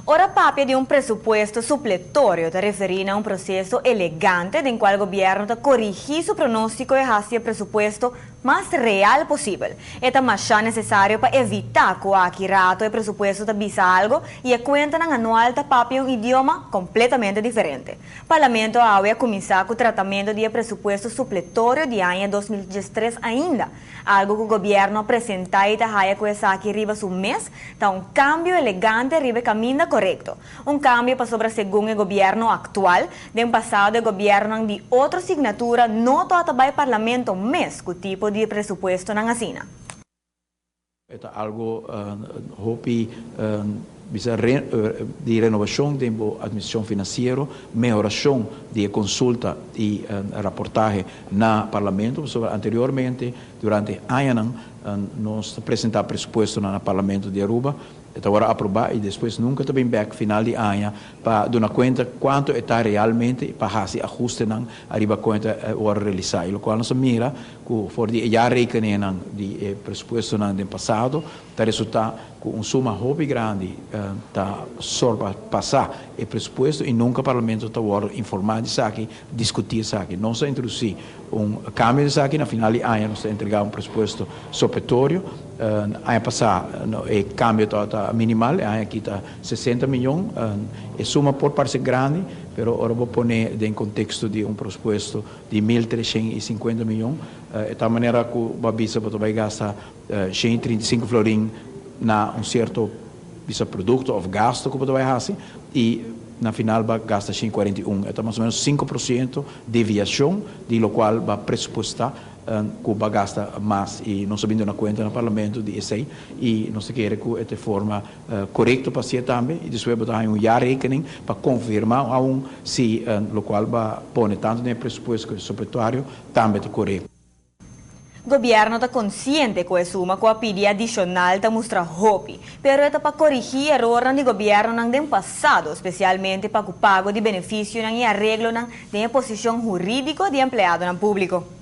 Ora papia de un presupuesto supletorio te referir a un proceso elegante en cual el gobierno te corrigir su pronóstico y hacer el presupuesto más real posible. Esto más necesario para evitar que aquí rato el presupuesto te visa algo y el cuenta anual te papia un idioma completamente diferente. El Parlamento había comenzado con el tratamiento del presupuesto supletorio de año 2023 ainda, algo que el gobierno presenta y te haya que aquí arriba su mes, da un cambio elegante arriba camino correcto. Un cambio para sobre según el gobierno actual, de un pasado de gobierno de otra asignatura, no todo el Parlamento mes con tipo de presupuesto en Asina. Esto es algo hopi de renovación de la administración financiera, mejoración de consulta y reportaje en el Parlamento. Anteriormente, durante años, nos presentamos presupuesto no Parlamento de Aruba. Agora aprovar e depois nunca também back final de ano para dar conta quanto está realmente para fazer ajuste não arriba conta hora realizar. O qual nós mira que for de já rekening de presupuesto não do passado, está resultar com suma hobby grande tá passar o presupuesto e nunca o parlamento está agora informar de saque, discutir saque. Nós introduzir cambio de saque na final de ano nós entregar presupuesto supletório. Ano passado o cambio está minimal, aqui está 60 milhões, é suma por parte grande, mas agora vou pôr em contexto de presupuesto de 1.350 milhões, de tal maneira que o Babisa vai gastar 135 florim na certo produto ou gasto que vai fazer e na final vai gastar 141, é mais ou menos 5% de deviação, de lo qual vai pressupostar Cuba gasta mais e não sabendo na conta no Parlamento de ESEI e não se quer que de forma correta para ser também e depois botar já rekening para confirmar se o qual vai pôr tanto no presupuesto como supletório também é correto. O governo está consciente que a suma que a pedir adicional está mostra hopi, pero é para corrigir erros do governo no passado, especialmente para o pago de benefício e arreglo da posição jurídica de empleado público.